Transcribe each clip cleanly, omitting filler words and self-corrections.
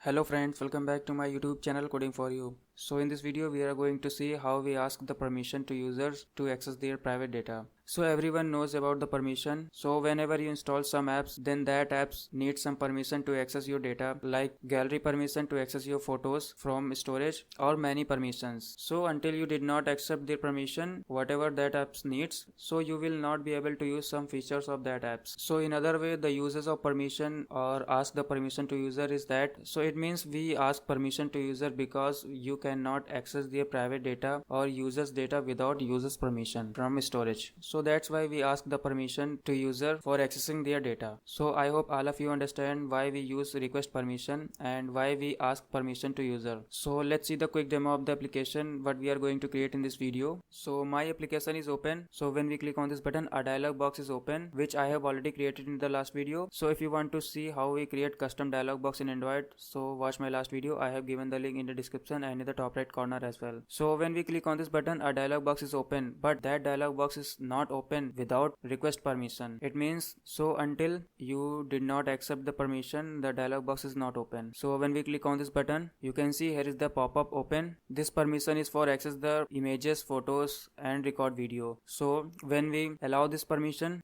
Hello friends, welcome back to my YouTube channel Coding for You. So in this video we are going to see how we ask the permission to users to access their private data. So everyone knows about the permission. So whenever you install some apps, then that apps needs some permission to access your data, like gallery permission to access your photos from storage or many permissions. So until you did not accept their permission, whatever that apps needs, so you will not be able to use some features of that apps. So in other way, the uses of permission or ask the permission to user is that, so it means we ask permission to user because you cannot access their private data or users data without users permission from storage. So that's why we ask the permission to user for accessing their data. So I hope all of you understand why we use request permission and why we ask permission to user. So let's see the quick demo of the application what we are going to create in this video. So my application is open. So when we click on this button, a dialog box is open, which I have already created in the last video. So if you want to see how we create custom dialog box in Android, so watch my last video. I have given the link in the description and in the top right corner as well. So when we click on this button, a dialog box is open, but that dialog box is not open without request permission. It means, so until you did not accept the permission, the dialog box is not open. So when we click on this button, you can see here is the pop-up open. This permission is for access the images, photos and record video. So when we allow this permission,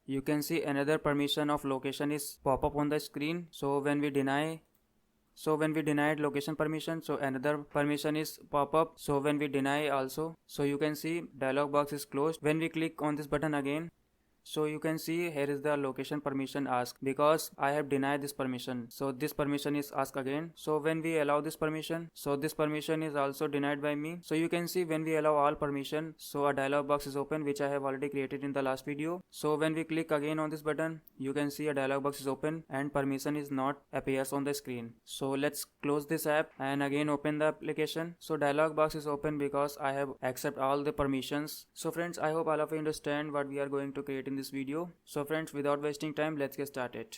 you can see another permission of location is pop up on the screen. So when we denied location permission, so another permission is pop up. So when we deny also, so you can see dialog box is closed. When we click on this button again, so you can see here is the location permission asked because I have denied this permission. So this permission is asked again. So when we allow this permission, so this permission is also denied by me. So you can see when we allow all permission, so a dialog box is open, which I have already created in the last video. So when we click again on this button, you can see a dialog box is open and permission is not appears on the screen. So let's close this app and again open the application. So dialog box is open because I have accept all the permissions. So friends, I hope all of you understand what we are going to create in this video. So friends, without wasting time, let's get started.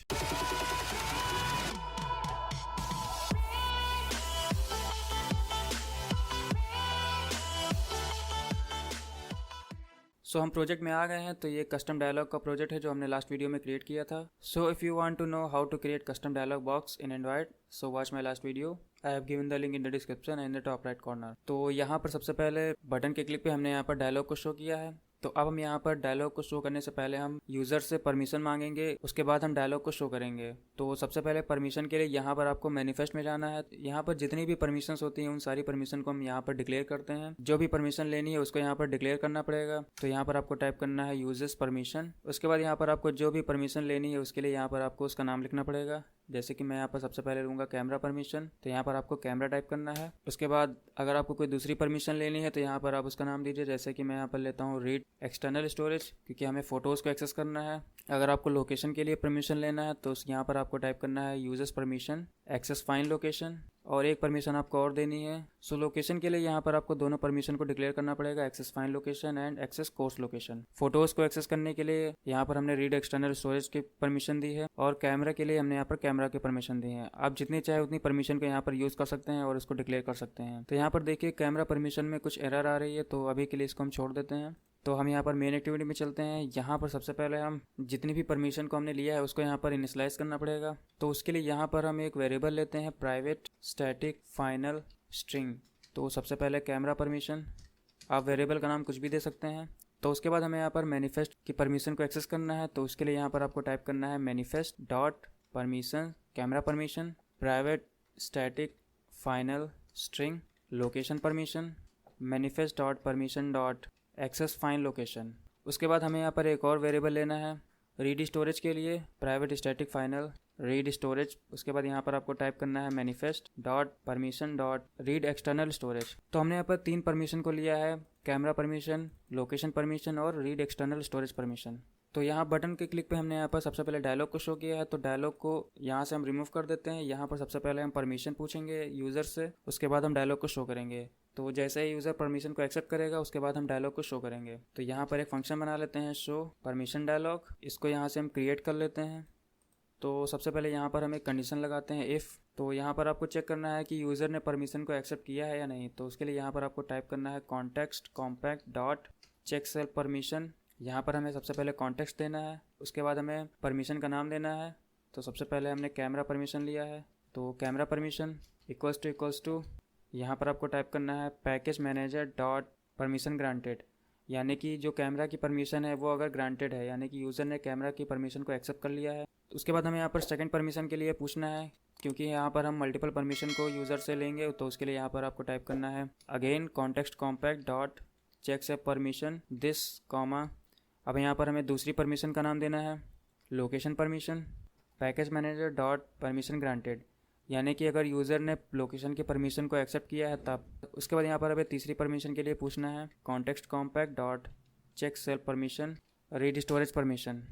सो हम project में आ गए हैं। तो ये custom dialogue का project है जो हमने लास्ट वीडियो में क्रिएट किया था। So if you want to know how to create custom dialog box in Android, so watch my last video. I have given the link in the description and the top right corner. तो यहाँ पर सबसे पहले button के click पे हमने यहाँ पर डायलॉग को शो किया है। तो अब हम यहाँ पर डायलॉग को शो करने से पहले हम यूज़र से परमिशन मांगेंगे, उसके बाद हम डायलॉग को शो करेंगे। तो सबसे पहले परमिशन के लिए यहाँ पर आपको मैनिफेस्ट में जाना है। यहाँ पर जितनी भी परमिशंस होती हैं उन सारी परमिशन को हम यहाँ पर डिक्लेयर करते हैं। जो भी परमिशन लेनी है उसको यहाँ पर डिक्लेयर करना पड़ेगा। तो यहाँ पर आपको टाइप करना है यूजर्स परमिशन। उसके बाद यहाँ पर आपको जो भी परमिशन लेनी है उसके लिए यहाँ पर आपको उसका नाम लिखना पड़ेगा। जैसे कि मैं यहाँ पर सबसे पहले लूँगा कैमरा परमिशन, तो यहाँ पर आपको कैमरा टाइप करना है। उसके बाद अगर आपको कोई दूसरी परमिशन लेनी है तो यहाँ पर आप उसका नाम दीजिए। जैसे कि मैं यहाँ पर लेता हूँ रीड एक्सटर्नल स्टोरेज, क्योंकि हमें फ़ोटोज़ को एक्सेस करना है। अगर आपको लोकेशन के लिए परमिशन लेना है तो यहाँ पर आपको टाइप करना है users permission access fine location, और एक परमिशन आपको और देनी है। सो लोकेशन के लिए यहाँ पर आपको दोनों परमिशन को डिक्लेयर करना पड़ेगा, access fine location and access coarse location. Photos को एक्सेस करने के लिए यहाँ पर हमने रीड एक्सटर्नल स्टोरेज की परमिशन दी है, और कैमरा के लिए हमने यहाँ पर कैमरा की परमिशन दी है। आप जितनी चाहे उतनी परमिशन को यहाँ पर यूज़ कर सकते हैं और इसको डिक्लेयर कर सकते हैं। तो यहाँ पर देखिए कैमरा परमिशन में कुछ एरर आ रही है, तो अभी के लिए इसको हम छोड़ देते हैं। तो हम यहाँ पर मेन एक्टिविटी में चलते हैं। यहाँ पर सबसे पहले हम जितनी भी परमिशन को हमने लिया है उसको यहाँ पर इनिशियलाइज करना पड़ेगा। तो उसके लिए यहाँ पर हम एक वेरिएबल लेते हैं प्राइवेट स्टैटिक फाइनल स्ट्रिंग। तो सबसे पहले कैमरा परमिशन, आप वेरिएबल का नाम कुछ भी दे सकते हैं। तो उसके बाद हमें यहाँ पर मैनिफेस्ट की परमिशन को एक्सेस करना है। तो उसके लिए यहाँ पर आपको टाइप करना है manifest dot permission camera permission private static final string location permission manifest dot permission dot access fine location. उसके बाद हमें यहाँ पर एक और वेरिएबल लेना है रीड स्टोरेज के लिए private static final read storage. उसके बाद यहाँ पर आपको टाइप करना है manifest dot permission dot read external storage. तो हमने यहाँ पर 3 परमिशन को लिया है, कैमरा परमिशन, लोकेशन परमिशन और रीड एक्सटर्नल स्टोरेज परमिशन। तो यहाँ बटन के क्लिक पे हमने यहाँ पर सबसे पहले डायलॉग को शो किया है। तो डायलॉग को यहाँ से हम रिमूव कर देते हैं। यहाँ पर सबसे पहले हम परमिशन पूछेंगे यूज़र से, उसके बाद हम डायलॉग को शो करेंगे। तो जैसे ही यूज़र परमिशन को एक्सेप्ट करेगा उसके बाद हम डायलॉग को शो करेंगे। तो यहाँ पर एक फंक्शन बना लेते हैं शो परमिशन डायलॉग, इसको यहाँ से हम क्रिएट कर लेते हैं। तो सबसे पहले यहाँ पर हम एक कंडीशन लगाते हैं इफ़। तो यहाँ पर आपको चेक करना है कि यूज़र ने परमिशन को एक्सेप्ट किया है या नहीं। तो उसके लिए यहाँ पर आपको टाइप करना है context compact dot check self permission. यहाँ पर हमें सबसे पहले कॉन्टेक्स्ट देना है, उसके बाद हमें परमिशन का नाम देना है। तो सबसे पहले हमने कैमरा परमिशन लिया है, तो कैमरा परमिशन इक्वल्स टू यहाँ पर आपको टाइप करना है package manager dot permission granted, यानी कि जो कैमरा की परमिशन है वो अगर ग्रांटेड है, यानी कि यूज़र ने कैमरा की परमिशन को एक्सेप्ट कर लिया है। उसके बाद हमें यहाँ पर सेकंड परमिशन के लिए पूछना है, क्योंकि यहाँ पर हम मल्टीपल परमिशन को यूज़र से लेंगे, तो उसके लिए यहाँ पर आपको टाइप करना है again context compact dot check से परमिशन दिस कॉमा। अब यहाँ पर हमें दूसरी परमिशन का नाम देना है location permission package manager dot permission granted, यानी कि अगर यूज़र ने लोकेशन की परमिशन को एक्सेप्ट किया है तब। उसके बाद यहाँ पर हमें तीसरी परमिशन के लिए पूछना है context compact dot check self permission read storage permission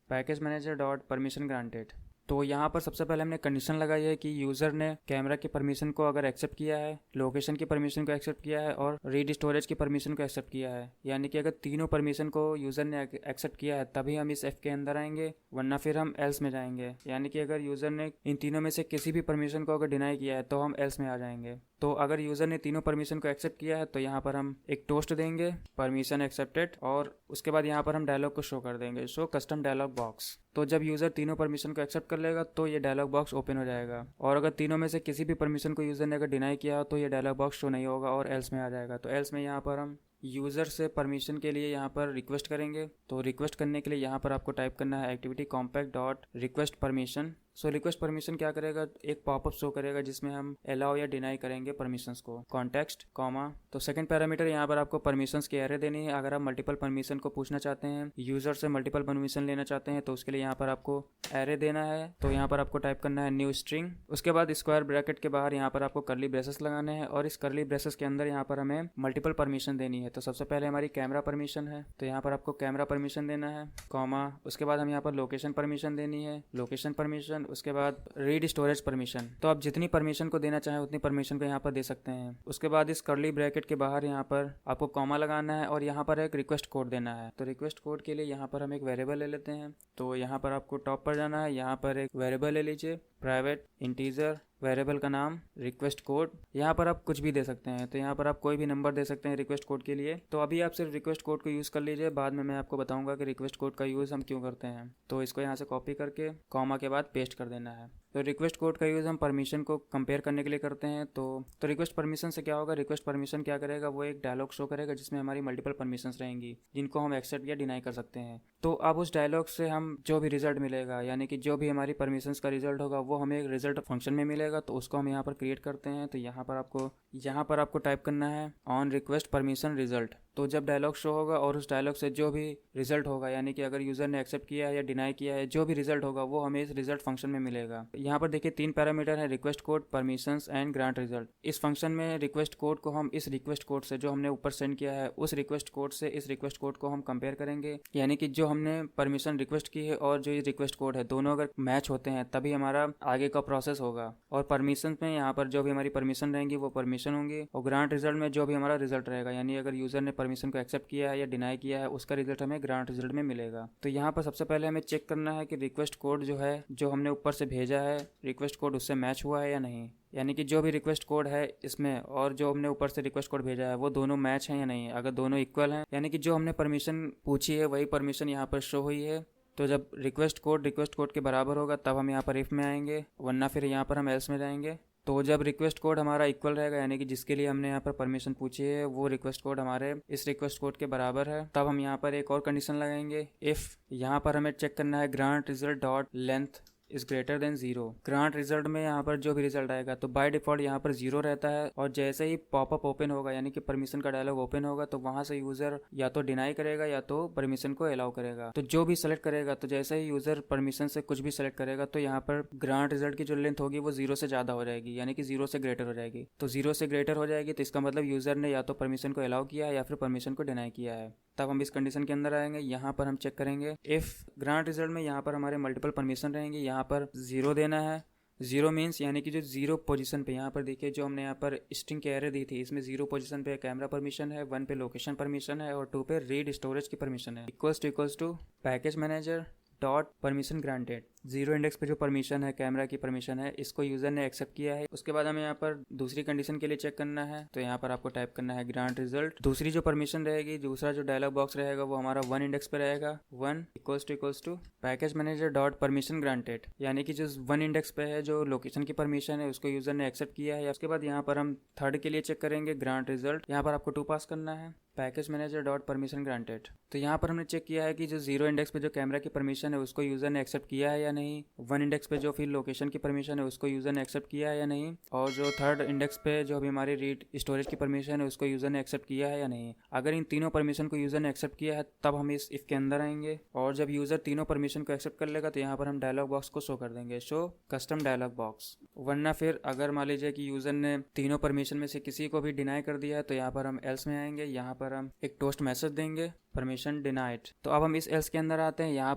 package manager dot permission granted. तो यहाँ पर सबसे पहले हमने कंडीशन लगाई है कि यूज़र ने कैमरा की परमिशन को अगर एक्सेप्ट किया है, लोकेशन की परमिशन को एक्सेप्ट किया है और रीड स्टोरेज की परमिशन को एक्सेप्ट किया है, यानी कि अगर तीनों परमिशन को यूज़र ने एक्सेप्ट किया है तभी हम इस एफ के अंदर आएंगे, वरना फिर हम एल्स में जाएंगे। यानी कि अगर यूज़र ने इन तीनों में से किसी भी परमिशन को अगर डिनाई किया है तो हम एल्स में आ जाएंगे। तो अगर यूज़र ने तीनों परमिशन को एक्सेप्ट किया है तो यहाँ पर हम एक टोस्ट देंगे परमिशन एक्सेप्टेड, और उसके बाद यहाँ पर हम डायलॉग को शो कर देंगे शो कस्टम डायलॉग बॉक्स। तो जब यूज़र तीनों परमिशन को एक्सेप्ट कर लेगा तो ये डायलॉग बॉक्स ओपन हो जाएगा, और अगर तीनों में से किसी भी परमिशन को यूज़र ने अगर डिनाई किया तो ये डायलॉग बॉक्स शो नहीं होगा और एल्स में आ जाएगा। तो एल्स में यहाँ पर हम यूज़र से परमिशन के लिए यहाँ पर रिक्वेस्ट करेंगे। तो रिक्वेस्ट करने के लिए यहाँ पर आपको टाइप करना है activity compact dot request permission. So request permission क्या करेगा, एक पॉपअप शो करेगा जिसमें हम अलाउ या डिनाई करेंगे परमिशंस को, कॉन्टेक्स्ट कॉमा। तो सेकंड पैरामीटर यहाँ पर आपको परमिशंस की एरे देनी है। अगर आप मल्टीपल परमिशन को पूछना चाहते हैं, यूज़र से मल्टीपल परमिशन लेना चाहते हैं, तो उसके लिए यहाँ पर आपको एरे देना है। तो यहाँ पर आपको टाइप करना है न्यू स्ट्रिंग, उसके बाद स्क्वायर ब्रैकेट के बाहर यहाँ पर आपको कर्ली ब्रेसेस लगाने हैं, और इस कर्ली ब्रेसेस के अंदर यहाँ पर हमें मल्टीपल परमिशन देनी है। तो सबसे पहले हमारी कैमरा परमिशन है, तो यहाँ पर आपको कैमरा परमिशन देना है कॉमा। उसके बाद हम यहाँ पर लोकेशन परमिशन देनी है, लोकेशन परमिशन। उसके बाद रीड स्टोरेज परमिशन। तो आप जितनी परमिशन को देना चाहें उतनी परमिशन को यहाँ पर दे सकते हैं। उसके बाद इस कर्ली ब्रैकेट के बाहर यहाँ पर आपको कॉमा लगाना है और यहाँ पर एक रिक्वेस्ट कोड देना है। तो रिक्वेस्ट कोड के लिए यहाँ पर हम एक वेरिएबल ले लेते हैं। तो यहाँ पर आपको टॉप पर जाना है, यहाँ पर एक वेरिएबल ले लीजिए प्राइवेट इंटीजर, वेरिएबल का नाम रिक्वेस्ट कोड। यहाँ पर आप कुछ भी दे सकते हैं, तो यहाँ पर आप कोई भी नंबर दे सकते हैं रिक्वेस्ट कोड के लिए। तो अभी आप सिर्फ रिक्वेस्ट कोड को यूज़ कर लीजिए, बाद में मैं आपको बताऊंगा कि रिक्वेस्ट कोड का यूज़ हम क्यों करते हैं। तो इसको यहाँ से कॉपी करके कॉमा के बाद पेस्ट कर देना है। तो रिक्वेस्ट कोड का यूज़ हम परमिशन को कंपेयर करने के लिए करते हैं। तो रिक्वेस्ट परमिशन से क्या होगा, रिक्वेस्ट परमिशन क्या करेगा, वो एक डायलॉग शो करेगा जिसमें हमारी मल्टीपल परमिशंस रहेंगी जिनको हम एक्सेप्ट या डिनाई कर सकते हैं। तो अब उस डायलॉग से हम जो भी रिजल्ट मिलेगा, यानी कि जो भी हमारी परमिशंस का रिजल्ट होगा वो हमें एक रिजल्ट फंक्शन में मिलेगा। तो उसको हम यहाँ पर क्रिएट करते हैं। तो यहाँ पर आपको टाइप करना है ऑन रिक्वेस्ट परमिशन रिजल्ट। तो जब डायलॉग शो होगा और उस डायलॉग से जो भी रिजल्ट होगा, यानी कि अगर यूज़र ने एक्सेप्ट किया है या डिनाई किया है, जो भी रिजल्ट होगा वो हमें इस रिजल्ट फंक्शन में मिलेगा। यहाँ पर देखिए 3 पैरामीटर है, request code, permissions and grant result. इस फंक्शन में रिक्वेस्ट कोड को हम इस रिक्वेस्ट कोड से जो हमने ऊपर सेंड किया है उस रिक्वेस्ट कोड से इस रिक्वेस्ट कोड को हम कंपेयर करेंगे, यानी कि जो हमने परमिशन रिक्वेस्ट की है और जो ये रिक्वेस्ट कोड है दोनों अगर मैच होते हैं तभी हमारा आगे का प्रोसेस होगा। और परमिशन में यहाँ पर जो भी हमारी परमिशन रहेंगी वो परमिशन होंगी, और ग्रांट रिजल्ट में जो भी हमारा रिजल्ट रहेगा, यानी अगर यूज़र ने परमिशन को एक्सेप्ट किया है या डिनाई किया है उसका रिजल्ट हमें ग्रांट रिजल्ट में मिलेगा। तो यहाँ पर सबसे पहले हमें चेक करना है कि रिक्वेस्ट कोड जो है जो हमने ऊपर से भेजा है रिक्वेस्ट कोड उससे मैच हुआ है या नहीं, यानी कि जो भी रिक्वेस्ट कोड है इसमें और जो हमने ऊपर से रिक्वेस्ट कोड भेजा है वो दोनों मैच हैं या नहीं। अगर दोनों इक्वल हैं, यानी कि जो हमने परमिशन पूछी है वही परमिशन यहाँ पर शो हुई है, तो जब रिक्वेस्ट कोड के बराबर होगा तब हम यहाँ पर इफ में आएंगे, वरना फिर यहाँ पर हम एल्स में जाएंगे। तो जब रिक्वेस्ट कोड हमारा इक्वल रहेगा, यानी कि जिसके लिए हमने यहाँ पर परमिशन पूछी है वो रिक्वेस्ट कोड हमारे इस रिक्वेस्ट कोड के बराबर है, तब हम यहाँ पर एक और कंडीशन लगाएंगे इफ़। यहाँ पर हमें चेक करना है grant result dot length is greater than 0। Grant result में यहाँ पर जो भी रिजल्ट आएगा तो बाय डिफॉल्ट यहाँ पर 0 रहता है, और जैसे ही पॉपअप ओपन होगा, यानी कि परमिशन का डायलॉग ओपन होगा, तो वहां से यूजर या तो डिनाई करेगा या तो परमिशन को अलाउ करेगा। तो जो भी सेलेक्ट करेगा, तो जैसे ही यूजर परमिशन से कुछ भी सेलेक्ट करेगा तो यहाँ पर ग्रांट रिजल्ट की जो लेंथ होगी वो 0 से ज़्यादा हो जाएगी, यानी कि 0 से ग्रेटर हो जाएगी। तो 0 से ग्रेटर हो जाएगी तो इसका मतलब यूजर ने या तो परमिशन को अलाउ किया है या फिर परमिशन को डिनाई किया है। तब हम इस कंडीशन के अंदर आएंगे। यहाँ पर हम चेक करेंगे इफ़ ग्रांट रिजल्ट में यहाँ पर हमारे मल्टीपल परमिशन रहेंगे, यहाँ पर 0 देना है। 0 मीन्स यानी कि जो 0 पोजीशन पे, यहाँ पर देखिए जो हमने यहाँ पर स्ट्रिंग की एरे दी थी इसमें 0 पोजीशन पे कैमरा परमिशन है, 1 पे लोकेशन परमिशन है और 2 पे रीड स्टोरेज की परमिशन है। Equals to package manager dot permission granted, zero index पे जो परमिशन है, कैमरा की परमिशन है, इसको यूज़र ने एक्सेप्ट किया है। उसके बाद हमें यहाँ पर दूसरी कंडीशन के लिए चेक करना है, तो यहाँ पर आपको टाइप करना है ग्रांट रिजल्ट। दूसरी जो परमिशन रहेगी, दूसरा जो डायलॉग बॉक्स रहेगा वो हमारा 1 इंडेक्स पे रहेगा। 1 equals to package manager dot permission granted, यानी कि जो 1 इंडेक्स पे है जो लोकेशन की परमिशन है उसको यूज़र ने एक्सेप्ट किया है। उसके बाद यहाँ पर हम थर्ड के लिए चेक करेंगे ग्रांट रिजल्ट। यहाँ पर आपको 2 पास करना है, package manager dot permission granted. तो यहाँ पर हमने चेक किया है कि जो जीरो इंडेक्स पे जो कैमरा की परमिशन है उसको यूज़र ने एक्सेप्ट किया है या नहीं। 1 इंडेक्स पे जो फिर लोकेशन की परमिशन है उसको यूज़र ने एक्सेप्ट किया है या नहीं। और जो थर्ड इंडेक्स पे जो अभी हमारी रीड स्टोरेज की परमिशन है उसको यूज़र ने एक्सेप्ट किया है या नहीं। अगर इन तीनों परमिशन को यूज़र ने एक्सेप्ट किया है तब हम इस इफ़ के अंदर आएंगे, और जब यूज़र तीनों परमिशन को एक्सेप्ट कर लेगा तो यहाँ पर हम डायलॉग बॉक्स को शो कर देंगे, शो कस्टम डायलॉग बॉक्स। वरना फिर अगर मान लीजिए कि यूज़र ने तीनों परमिशन में से किसी को भी डिनाई कर दिया है तो यहाँ पर हम एल्स में आएंगे। यहाँ पर हम एक टोस्ट मैसेज देंगे, परमिशन डिनाइड। तो अब हम इस एल्स के अंदर आते हैं। यहाँ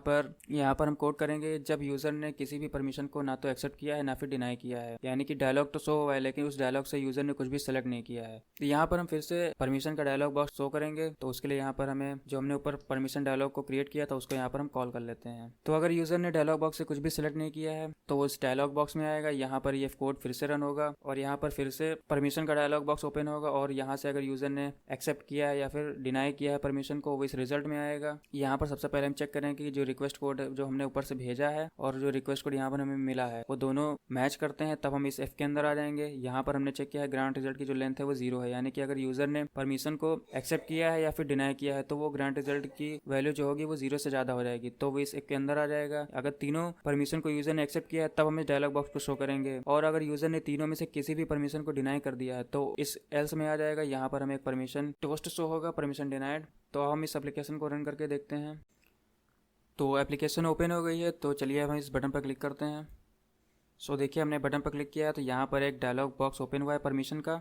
पर हम कोड करेंगे जब यूज़र ने किसी भी परमिशन को ना तो एक्सेप्ट किया है ना फिर डिनाई किया है, यानी कि डायलॉग तो शो हुआ है लेकिन उस डायलॉग से यूज़र ने कुछ भी सेलेक्ट नहीं किया है। तो यहाँ पर हम फिर से परमिशन का डायलॉग बॉक्स शो करेंगे। तो उसके लिए यहाँ पर हमें जो हमने ऊपर परमिशन डायलॉग को क्रिएट किया था उसको यहाँ पर हम कॉल कर लेते हैं। तो अगर यूज़र ने डायलॉग बॉक्स से कुछ भी सिलेक्ट नहीं किया है तो वो उस डायलॉग बॉक्स में आएगा। यहाँ पर ये कोड फिर से रन होगा और यहाँ पर फिर से परमिशन का डायलॉग बॉक्स ओपन होगा, और यहाँ से अगर यूज़र ने एक्सेप्ट किया है या फिर डिनाई किया है परमिशन को वो इस रिजल्ट में आएगा। यहाँ पर सबसे पहले हम चेक करेंगे कि जो रिक्वेस्ट कोड जो हमने ऊपर से भेजा है और जो रिक्वेस्ट कोड यहाँ पर हमें मिला है वो दोनों मैच करते हैं, तब हम इस एफ के अंदर आ जाएंगे। यहाँ पर हमने चेक किया है ग्रांट रिजल्ट की जो लेंथ है वो 0 है, यानी कि अगर यूजर ने परमिशन को एक्सेप्ट किया है या फिर डिनाई किया है तो वो ग्रांट रिजल्ट की वैल्यू जो होगी वो 0 से ज्यादा हो जाएगी, तो वो इस एफ के अंदर आ जाएगा। अगर तीनों परमिशन को यूजर ने एक्सेप्ट किया है तब हम इस डायलॉग बॉक्स को शो करेंगे, और अगर यूजर ने तीनों में से किसी भी परमिशन को डिनाई कर दिया है तो इस एल्स में आ जाएगा। यहाँ पर हमें एक परमिशन टोस्ट शो होगा, परमिशन डिनाइड। तो हम इस एप्लीकेशन को रन करके देखते हैं। तो एप्लीकेशन ओपन हो गई है, तो चलिए हम इस बटन पर क्लिक करते हैं। सो देखिए हमने बटन पर क्लिक किया है तो यहाँ पर एक डायलॉग बॉक्स ओपन हुआ है परमिशन का।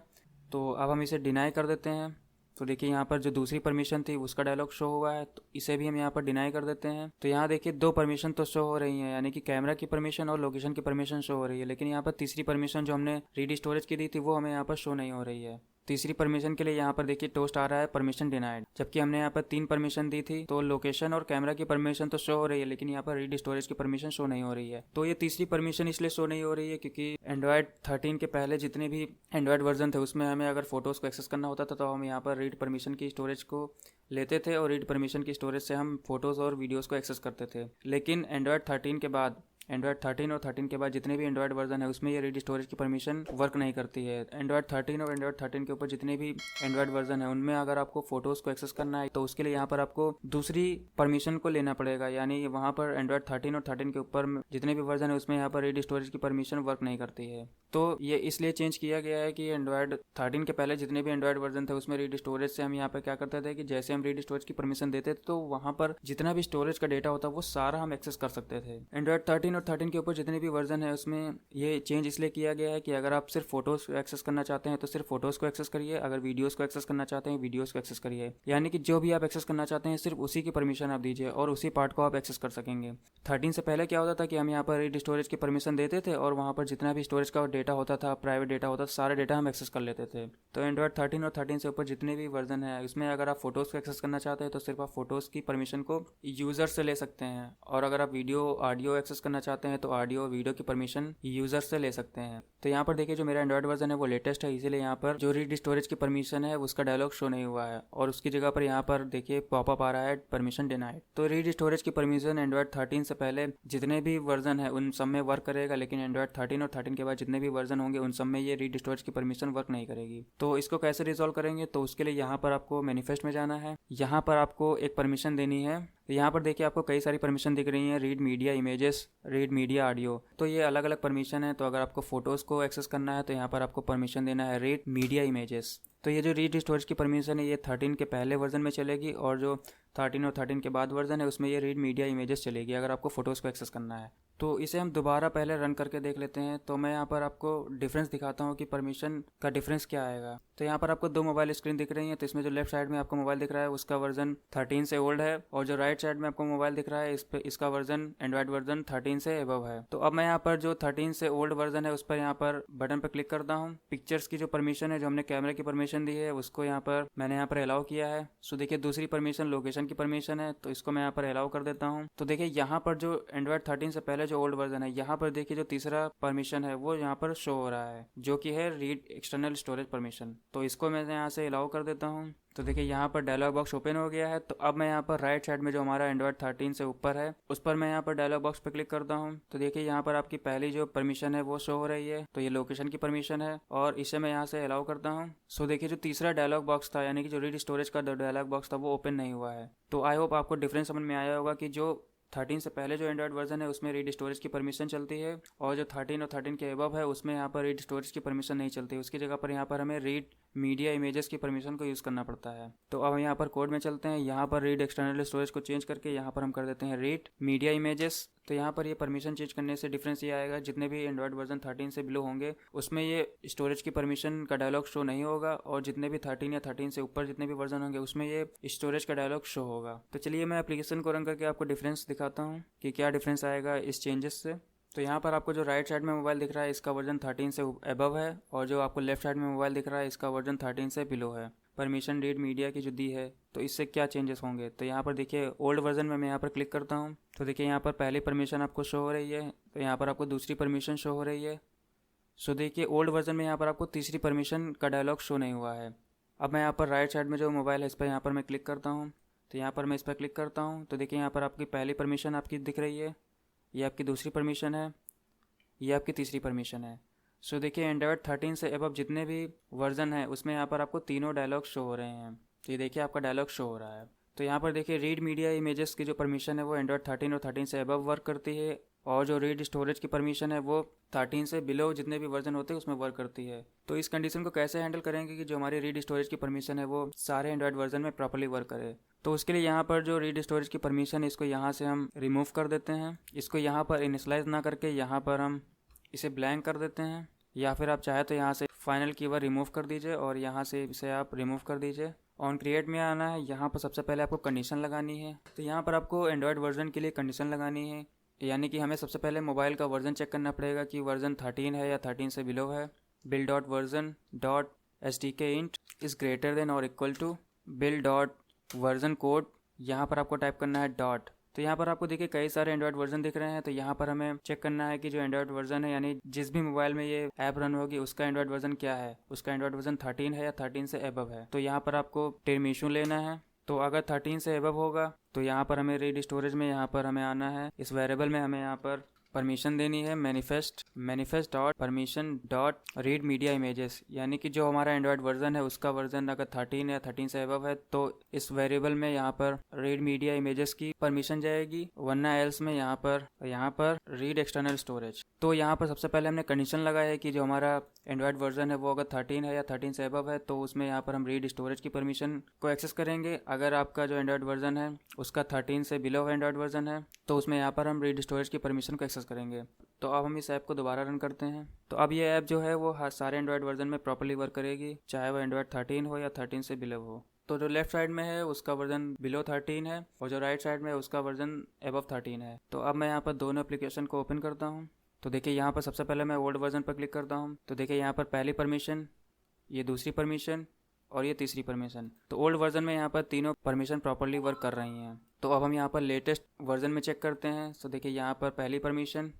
तो अब हम इसे डिनाई कर देते हैं। तो देखिए यहाँ पर जो दूसरी परमिशन थी उसका डायलॉग शो हुआ है, तो इसे भी हम यहाँ पर डिनाई कर देते हैं। तो यहाँ देखिए 2 परमिशन तो शो हो रही हैं, यानी कि कैमरा की परमिशन और लोकेशन की परमिशन शो हो रही है, लेकिन यहाँ पर तीसरी परमिशन जो हमने रीड स्टोरेज की दी थी वो हमें यहाँ पर शो नहीं हो रही है। तीसरी परमिशन के लिए यहाँ पर देखिए टोस्ट आ रहा है परमिशन डिनाइड, जबकि हमने यहाँ पर 3 परमिशन दी थी। तो लोकेशन और कैमरा की परमिशन तो शो हो रही है लेकिन यहाँ पर रीड स्टोरेज की परमिशन शो नहीं हो रही है। तो ये तीसरी परमिशन इसलिए शो नहीं हो रही है क्योंकि एंड्रॉयड 13 के पहले जितने भी एंड्रॉयड वर्जन थे उसमें हमें अगर फोटोज़ को एक्सेस करना होता था तो हम यहाँ पर रीड परमिशन की स्टोरेज को लेते थे और रीड परमिशन की स्टोरेज से हम फोटोज़ और वीडियोज़ को एक्सेस करते थे। लेकिन एंड्रॉयड 13 के बाद, एंड्रॉयड 13 और 13 के बाद जितने भी एंड्रॉयड वर्जन है उसमें ये रीड स्टोरेज की परमिशन वर्क नहीं करती है। एंड्रॉयड 13 और एंड्रॉयड 13 के ऊपर जितने भी एंड्रॉयड वर्जन है उनमें अगर आपको फोटोज़ को एक्सेस करना है तो उसके लिए यहाँ पर आपको दूसरी परमिशन को लेना पड़ेगा, यानी वहाँ पर एंड्रॉयड 13 और 13 के ऊपर जितने भी वर्जन है उसमें यहाँ पर रीड स्टोरेज की परमिशन वर्क नहीं करती है। तो ये इसलिए चेंज किया गया है कि एंड्रॉयड 13 के पहले जितने भी एंड्रॉयड वर्जन थे उसमें रीड स्टोरेज से हम यहाँ पर क्या करते थे कि जैसे हम रीड स्टोरेज की परमिशन देते थे तो वहाँ पर जितना भी स्टोरेज का डेटा होता वो सारा हम एक्सेस कर सकते थे। एंड्रॉयड 13 और 13 के ऊपर जितने भी वर्जन है उसमें ये चेंज इसलिए किया गया है कि अगर आप सिर्फ फोटोज को एक्सेस करना चाहते हैं तो सिर्फ फोटोज को एक्सेस करिए, अगर वीडियोस को एक्सेस करना चाहते हैं वीडियोस को एक्सेस करिए, यानी कि जो भी आप एक्सेस करना चाहते हैं सिर्फ उसी की परमिशन आप दीजिए और उसी पार्ट को आप एक्सेस कर सकेंगे। 13 से पहले क्या होता था कि हम यहाँ पर रीड स्टोरेज की परमिशन देते थे और वहाँ पर जितना भी स्टोरेज का डेटा होता था, प्राइवेट डेटा होता था, सारा डेटा हम एक्सेस कर लेते थे। तो एंड्रॉयड 13 और 13 से ऊपर जितने भी वर्जन है उसमें अगर आप फोटोज़ को एक्सेस करना चाहते हैं तो सिर्फ आप फोटोज़ की परमिशन को यूज़र से ले सकते हैं, और अगर आप वीडियो ऑडियो एक्सेस करना चाहते हैं तो ऑडियो वीडियो की परमिशन यूज़र से ले सकते हैं। तो यहाँ पर देखिए जो मेरा एंड्रॉयड वर्जन है वो लेटेस्ट है, इसीलिए यहाँ पर जो रीड स्टोरेज की परमिशन है उसका डायलॉग शो नहीं हुआ है और उसकी जगह पर यहाँ पर देखिए पॉपअप आ रहा है परमिशन डिनाइड। तो रीड स्टोरेज की परमिशन एंड्रॉयड 13 से पहले जितने भी वर्जन है उन सब में वर्क करेगा, लेकिन एंड्रॉयड 13 और 13 के बाद जितने भी वर्जन होंगे उन सब में ये रीड स्टोरेज की परमिशन वर्क नहीं करेगी। तो इसको कैसे रिजॉल्व करेंगे, तो उसके लिए यहाँ पर आपको मैनिफेस्ट में जाना है। यहाँ पर आपको एक परमिशन देनी है। यहाँ पर देखिए आपको कई सारी परमिशन दिख रही हैं, read media images, read media audio. तो ये अलग अलग परमिशन है। तो अगर आपको फोटोज़ को एक्सेस करना है तो यहाँ पर आपको परमिशन देना है रीड मीडिया इमेजेस। तो ये जो रीड स्टोरेज की परमिशन है ये 13 के पहले वर्जन में चलेगी, और जो 13 और 13 के बाद वर्जन है उसमें ये रीड मीडिया इमेजेस चलेगी अगर आपको फोटोज़ को एक्सेस करना है। तो इसे हम दोबारा पहले रन करके देख लेते हैं। तो मैं यहाँ पर आपको डिफरेंस दिखाता हूँ कि परमिशन का डिफरेंस क्या आएगा। तो यहाँ पर आपको 2 मोबाइल स्क्रीन दिख रही हैं। तो इसमें जो लेफ्ट साइड में आपको मोबाइल दिख रहा है उसका वर्जन 13 से ओल्ड है, और जो राइट साइड में आपको मोबाइल दिख रहा है इसका वर्जन एंड्रॉयड वर्जन 13 से एबव है। तो अब मैं यहाँ पर जो 13 से ओल्ड वर्जन है उस पर यहाँ पर बटन पर क्लिक करता हूँ। पिक्चर्स की जो परमिशन है, जो हमने कैमरे की परमिशन दी है उसको यहाँ पर मैंने यहाँ पर अलाउ किया है। सो देखिए दूसरी परमिशन लोकेशन की परमिशन है, तो इसको मैं यहाँ पर अलाउ कर देता हूँ। तो देखिए यहाँ पर जो एंड्रॉयड 13 से पहले जो ओल्ड वर्जन है, यहाँ पर देखिए जो तीसरा परमिशन है वो यहाँ पर शो हो रहा है, जो कि है रीड एक्सटर्नल स्टोरेज परमिशन। तो इसको मैं यहाँ से अलाउ कर देता हूँ। तो देखिए यहाँ पर डायलॉग बॉक्स ओपन हो गया है। तो अब मैं यहाँ पर राइट साइड में जो हमारा एंड्रॉयड 13 से ऊपर है उस पर मैं यहाँ पर डायलॉग बॉक्स पे क्लिक करता हूँ। तो देखिए यहाँ पर आपकी पहली जो परमिशन है वो शो हो रही है। तो ये लोकेशन की परमिशन है और इसे मैं यहाँ से अलाउ करता हूँ। सो देखिए जो तीसरा डायलॉग बॉक्स था, यानी कि जो रीड स्टोरेज का डायलॉग बॉक्स था, वो ओपन नहीं हुआ है। तो आई होप आपको डिफरेंस समझ में आया होगा कि जो 13 से पहले जो एंड्रॉयड वर्जन है उसमें रीड स्टोरेज की परमिशन चलती है, और जो 13 और 13 के अबव है उसमें यहाँ पर रीड स्टोरेज की परमिशन नहीं चलती। उसकी जगह पर यहाँ पर हमें रीड मीडिया इमेजेस की परमिशन को यूज़ करना पड़ता है। तो अब यहाँ पर कोड में चलते हैं। यहाँ पर रीड एक्सटर्नल स्टोरेज को चेंज करके यहाँ पर हम कर देते हैं रीड मीडिया इमेजेस। तो यहाँ पर ये परमिशन चेंज करने से डिफरेंस ये आएगा, जितने भी एंड्रॉयड वर्जन 13 से बिलो होंगे उसमें ये स्टोरेज की परमिशन का डायलॉग शो नहीं होगा, और जितने भी 13 या 13 से ऊपर जितने भी वर्जन होंगे उसमें ये स्टोरेज का डायलॉग शो होगा। तो चलिए मैं एप्लीकेशन को रन करके आपको डिफरेंस दिखाता हूँ कि क्या डिफरेंस आएगा इस चेंजेस से। तो यहाँ पर आपको जो राइट साइड में मोबाइल दिख रहा है इसका वर्जन 13 से अबव है, और जो आपको लेफ्ट साइड में मोबाइल दिख रहा है इसका वर्जन 13 से बिलो है। परमिशन रीड मीडिया की जो दी है, तो इससे क्या चेंजेस होंगे। तो यहाँ पर देखिए ओल्ड वर्जन में मैं यहाँ पर क्लिक करता हूँ। तो देखिए यहाँ पर पहली परमिशन आपको शो हो रही है, तो यहाँ पर आपको दूसरी परमिशन शो हो रही है। सो देखिए ओल्ड वर्जन में यहाँ पर आपको तीसरी परमिशन का डायलॉग शो नहीं हुआ है। अब मैं यहाँ पर राइट साइड में जो मोबाइल है इस पर यहाँ पर मैं क्लिक करता हूँ। तो यहाँ पर मैं इस पर क्लिक करता हूँ। तो देखिए यहाँ पर आपकी पहली परमिशन आपकी दिख रही है, ये आपकी दूसरी परमिशन है, ये आपकी तीसरी परमिशन है। सो देखिए एंड्रॉयड 13 से अबव जितने भी वर्जन है उसमें यहाँ पर आपको तीनों डायलॉग शो हो रहे हैं। तो ये देखिए आपका डायलॉग शो हो रहा है। तो यहाँ पर देखिए रीड मीडिया इमेजेस की जो परमिशन है वो एंड्रॉयड 13 और 13 से अबव वर्क करती है, और जो रीड स्टोरेज की परमिशन है वो 13 से बिलो जितने भी वर्जन होते हैं उसमें वर्क करती है। तो इस कंडीशन को कैसे हैंडल करेंगे कि जो हमारी रीड स्टोरेज की परमिशन है वो सारे एंड्रॉयड वर्जन में प्रॉपर्ली वर्क करे। तो उसके लिए यहाँ पर जो रीड स्टोरेज की परमिशन है इसको यहाँ से हम रिमूव कर देते हैं। इसको यहाँ पर इनिशलाइज ना करके यहाँ पर हम इसे ब्लैंक कर देते हैं, या फिर आप चाहे तो यहाँ से फाइनल कीवर्ड रिमूव कर दीजिए और यहाँ से इसे आप रिमूव कर दीजिए। ऑन क्रिएट में आना है, यहाँ पर सबसे पहले आपको कंडीशन लगानी है। तो यहाँ पर आपको एंड्रॉयड वर्जन के लिए कंडीशन लगानी है, यानी कि हमें सबसे पहले मोबाइल का वर्जन चेक करना पड़ेगा कि वर्जन 13 है या 13 से बिलो है। Build dot version dot SDK int is greater than और equal to build dot version code, यहाँ पर आपको टाइप करना है डॉट। तो यहाँ पर आपको देखिए कई सारे एंड्रॉयड वर्जन दिख रहे हैं। तो यहाँ पर हमें चेक करना है कि जो एंड्रॉयड वर्जन है, यानी जिस भी मोबाइल में ये ऐप रन होगी उसका एंड्रॉयड वर्जन क्या है, उसका एंड्रॉयड वर्जन 13 है या 13 से अबव है। तो यहाँ पर आपको टेर्म इशू लेना है। तो अगर 13 से अबव होगा तो यहाँ पर हमें रीड स्टोरेज में यहाँ पर हमें आना है, इस वेरिएबल में हमें यहाँ पर परमिशन देनी है manifest dot permission dot read media images, यानी कि जो हमारा एंड्रॉयड वर्जन है उसका वर्जन अगर 13 या 13 से अबव है तो इस वेरिएबल में यहाँ पर रीड मीडिया इमेजेस की परमिशन जाएगी, वरना एल्स में यहाँ पर रीड एक्सटर्नल स्टोरेज। तो यहाँ पर सबसे पहले हमने कंडीशन लगाया है कि जो हमारा एंड्रॉयड वर्जन है वो अगर 13 है या 13 से अबव है तो उसमें यहाँ पर हम रीड स्टोरेज की परमिशन को एक्सेस करेंगे। अगर आपका जो एंड्रॉयड वर्जन है उसका 13 से बिलो एंड्रॉयड वर्जन है तो उसमें यहाँ पर हम रीड स्टोरेज की परमिशन को एक्सेस करेंगे। तो अब हम इस ऐप को दोबारा रन करते हैं। तो अब ये ऐप जो है वो सारे एंड्रॉयड वर्जन में प्रॉपर्ली वर्क करेगी, चाहे वो एंड्रॉयड 13 हो या 13 से बिलो हो। तो जो लेफ्ट साइड में है उसका वर्जन बिलो 13 है, और जो राइट साइड में है उसका वर्जन अबव 13 है। तो अब मैं यहाँ पर दोनों एप्लीकेशन को ओपन करता हूँ। तो देखिए यहाँ पर सबसे पहले मैं ओल्ड वर्जन पर क्लिक करता हूँ। तो देखिए यहाँ पर पहली परमिशन, ये दूसरी परमिशन और ये तीसरी परमिशन। तो ओल्ड वर्जन में यहाँ पर तीनों परमिशन प्रॉपर्ली वर्क कर रही हैं। तो अब हम यहाँ पर लेटेस्ट वर्जन में चेक करते हैं। तो देखिए यहाँ पर पहली परमिशन,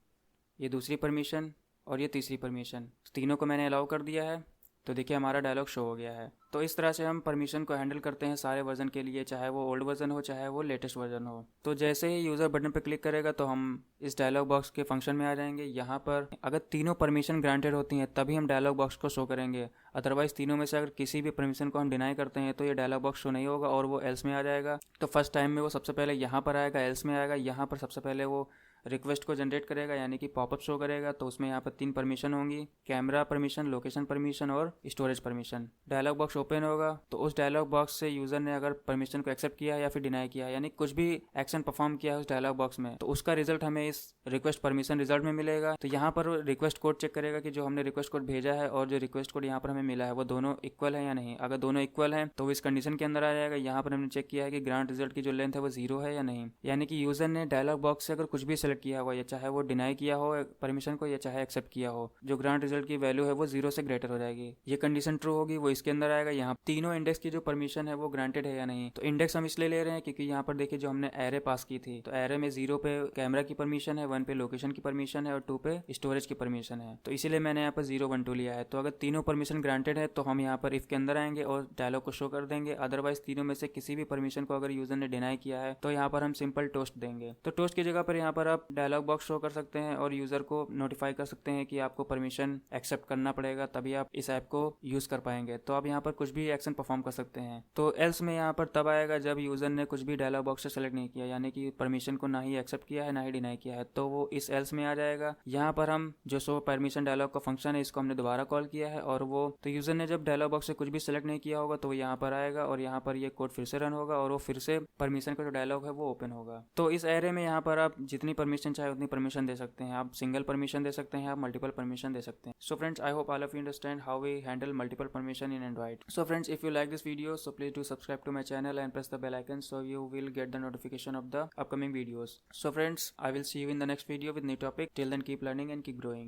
ये दूसरी परमिशन और ये तीसरी परमिशन, तीनों को मैंने अलाउ कर दिया है। तो देखिए हमारा डायलॉग शो हो गया है। तो इस तरह से हम परमिशन को हैंडल करते हैं सारे वर्जन के लिए, चाहे वो ओल्ड वर्जन हो चाहे वो लेटेस्ट वर्जन हो। तो जैसे ही यूज़र बटन पर क्लिक करेगा तो हम इस डायलॉग बॉक्स के फंक्शन में आ जाएंगे। यहाँ पर अगर तीनों परमिशन ग्रांटेड होती हैं तभी हम डायलॉग बॉक्स को शो करेंगे, अदरवाइज तीनों में से अगर किसी भी परमिशन को हम डिनाई करते हैं तो ये डायलॉग बॉक्स शो नहीं होगा और वो एल्स में आ जाएगा। तो फर्स्ट टाइम में वो सबसे पहले यहाँ पर आएगा, एल्स में आएगा। यहाँ पर सबसे पहले वो रिक्वेस्ट को जनरेट करेगा, यानी कि पॉपअप शो करेगा। तो उसमें यहाँ पर 3 परमिशन होंगी, कैमरा परमिशन, लोकेशन परमिशन और storage permission. Dialog box open होगा तो उस डायलॉग बॉक्स से यूज़र ने अगर परमिशन को एक्सेप्ट किया या फिर डिनाई किया, यानी कुछ भी एक्शन परफॉर्म किया है उस डायलॉग बॉक्स में, तो उसका रिजल्ट हमें इस रिक्वेस्ट परमिशन रिजल्ट में मिलेगा। तो यहाँ पर रिक्वेस्ट कोड चेक करेगा कि जो हमने रिक्वेस्ट कोड भेजा है और जो रिक्वेस्ट कोड यहाँ पर हमें मिला है वो दोनों इक्वल है या नहीं। अगर दोनों इक्वल हैं तो वो इस कंडीशन के अंदर आ जाएगा। यहाँ पर हमने चेक किया है कि ग्रांट रिजल्ट की जो लेंथ है वो 0 है या नहीं, यानी कि यूज़र ने डायलॉग बॉक्स से अगर कुछ भी सेलेक्ट सेलेक्ट किया हुआ, या चाहे वो डिनाई किया हो परमिशन को या चाहे एक्सेप्ट किया हो, जो ग्रांट रिजल्ट की वैल्यू है वो 0 से ग्रेटर हो जाएगी। ये कंडीशन ट्रू होगी वो इसके अंदर आएगा। यहाँ तीनों इंडेक्स की जो परमिशन है वो ग्रांटेड है या नहीं। तो इंडेक्स हम इसलिए ले रहे हैं क्योंकि यहाँ पर देखिए जो हमने एरे पास की थी, तो एरे में 0 पे कैमरा की परमिशन है, 1 पे लोकेशन की परमिशन है और 2 पे स्टोरेज की परमिशन है। तो इसीलिए मैंने यहाँ पर 0 1 2 लिया है। तो अगर तीनों परमिशन ग्रांटेड है तो हम यहाँ पर इफ के अंदर आएंगे और डायलॉग को शो कर देंगे। अदरवाइज तीनों में से किसी भी परमिशन को अगर यूजर ने डिनाई किया है तो यहाँ पर हम सिंपल टोस्ट देंगे। तो टोस्ट की जगह पर यहाँ पर आप डायलॉग बॉक्स शो कर सकते हैं और यूजर को नोटिफाई कर सकते हैं कि आपको परमिशन एक्सेप्ट करना पड़ेगा, तभी आप इस ऐप को यूज कर पाएंगे। तो आप यहाँ पर कुछ भी एक्शन परफॉर्म कर सकते हैं। तो एल्स में यहाँ पर तब आएगा जब यूजर ने कुछ भी डायलॉग बॉक्स से सेलेक्ट नहीं किया, यानी कि परमिशन को ना ही एक्सेप्ट किया है ना ही डिनाई किया है, तो वो इस एल्स में आ जाएगा। यहाँ पर हम जो शो परमिशन डायलॉग का फंक्शन है इसको हमने दोबारा कॉल किया है और वो तो यूजर ने जब डायलॉग बॉक्स से कुछ भी सेलेक्ट नहीं किया होगा तो वो यहाँ पर आएगा और यहाँ पर ये कोड फिर से रन होगा और वो फिर से परमिशन का जो डायलॉग है वो ओपन होगा। तो इस एरे में यहाँ पर आप जितनी परमिशन चाहे उतनी परमिशन दे सकते हैं। आप सिंगल परमिशन दे सकते हैं, आप मल्टीपल परमिशन दे सकते हैं। So friends, I hope all of you understand how we handle multiple permission in Android. So friends, if you like this video, so please do subscribe to my channel and press the bell icon so you will get the notification of the upcoming videos. So friends, I will see you in the next video with new topic. Till then, keep learning and keep growing.